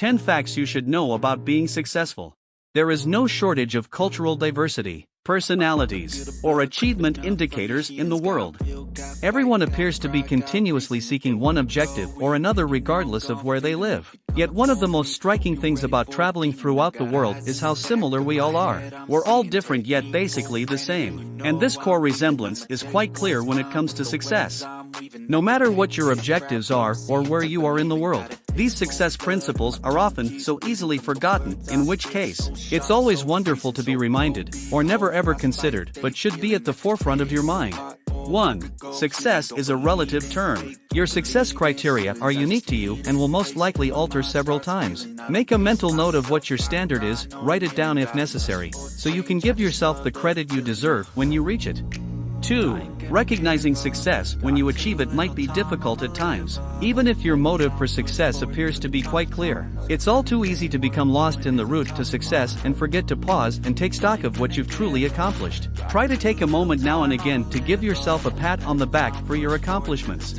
10 Facts You Should Know About Being Successful. There is no shortage of cultural diversity, personalities, or achievement indicators in the world. Everyone appears to be continuously seeking one objective or another regardless of where they live. Yet one of the most striking things about traveling throughout the world is how similar we all are. We're all different yet basically the same. And this core resemblance is quite clear when it comes to success. No matter what your objectives are or where you are in the world, these success principles are often so easily forgotten, in which case, it's always wonderful to be reminded, or never ever considered, but should be at the forefront of your mind. 1. Success is a relative term. Your success criteria are unique to you and will most likely alter several times. Make a mental note of what your standard is, write it down if necessary, so you can give yourself the credit you deserve when you reach it. 2. Recognizing success when you achieve it might be difficult at times, even if your motive for success appears to be quite clear. It's all too easy to become lost in the route to success and forget to pause and take stock of what you've truly accomplished. Try to take a moment now and again to give yourself a pat on the back for your accomplishments.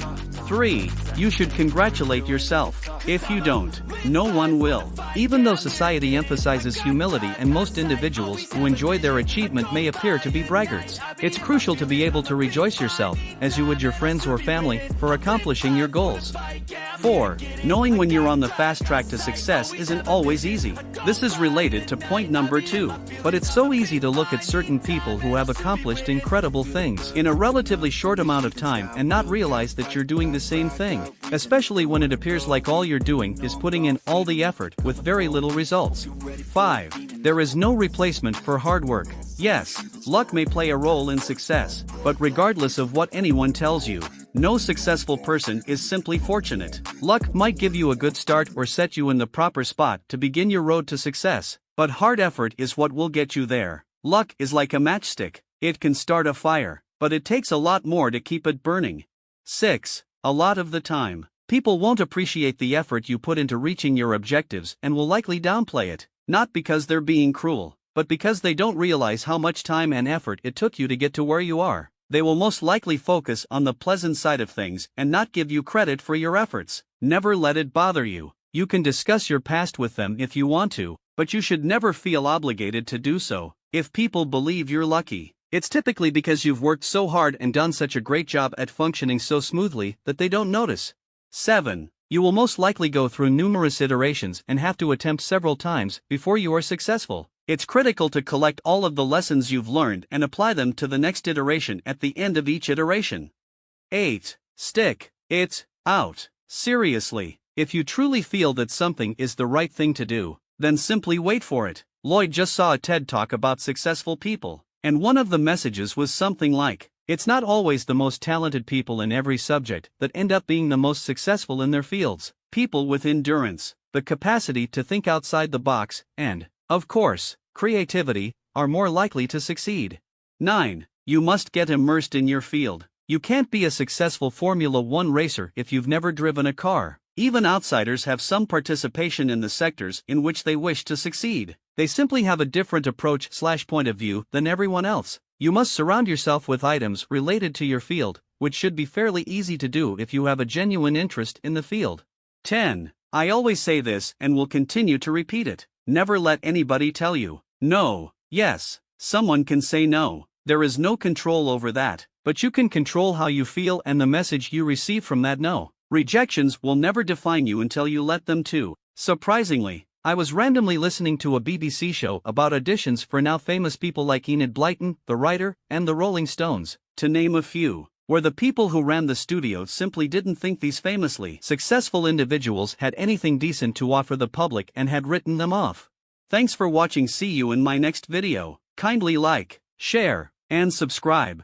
3. You should congratulate yourself. If you don't, no one will. Even though society emphasizes humility and most individuals who enjoy their achievement may appear to be braggarts, it's crucial to be able to rejoice yourself, as you would your friends or family, for accomplishing your goals. 4. Knowing when you're on the fast track to success isn't always easy. This is related to point number 2, but it's so easy to look at certain people who have accomplished incredible things in a relatively short amount of time and not realize that you're doing the same thing, especially when it appears like all you're doing is putting in all the effort with very little results. 5. There is no replacement for hard work. Yes, luck may play a role in success, but regardless of what anyone tells you, no successful person is simply fortunate. Luck might give you a good start or set you in the proper spot to begin your road to success, but hard effort is what will get you there. Luck is like a matchstick. It can start a fire, but it takes a lot more to keep it burning. 6. A lot of the time, people won't appreciate the effort you put into reaching your objectives and will likely downplay it, not because they're being cruel, but because they don't realize how much time and effort it took you to get to where you are. They will most likely focus on the pleasant side of things and not give you credit for your efforts. Never let it bother you. You can discuss your past with them if you want to, but you should never feel obligated to do so. If people believe you're lucky, it's typically because you've worked so hard and done such a great job at functioning so smoothly that they don't notice. 7. You will most likely go through numerous iterations and have to attempt several times before you are successful. It's critical to collect all of the lessons you've learned and apply them to the next iteration at the end of each iteration. 8. Stick it out. Seriously, if you truly feel that something is the right thing to do, then simply wait for it. Lloyd just saw a TED Talk about successful people, and one of the messages was something like, it's not always the most talented people in every subject that end up being the most successful in their fields. People with endurance, the capacity to think outside the box, and, of course, creativity, are more likely to succeed. 9. You must get immersed in your field. You can't be a successful Formula One racer if you've never driven a car. Even outsiders have some participation in the sectors in which they wish to succeed. They simply have a different approach/point of view than everyone else. You must surround yourself with items related to your field, which should be fairly easy to do if you have a genuine interest in the field. 10. I always say this and will continue to repeat it. Never let anybody tell you no. Yes, someone can say no. There is no control over that, but you can control how you feel and the message you receive from that no. Rejections will never define you until you let them to. Surprisingly, I was randomly listening to a BBC show about auditions for now famous people like Enid Blyton, the writer, and the Rolling Stones, to name a few, where the people who ran the studio simply didn't think these famously successful individuals had anything decent to offer the public and had written them off. Thanks for watching. See you in my next video. Kindly like, share, and subscribe.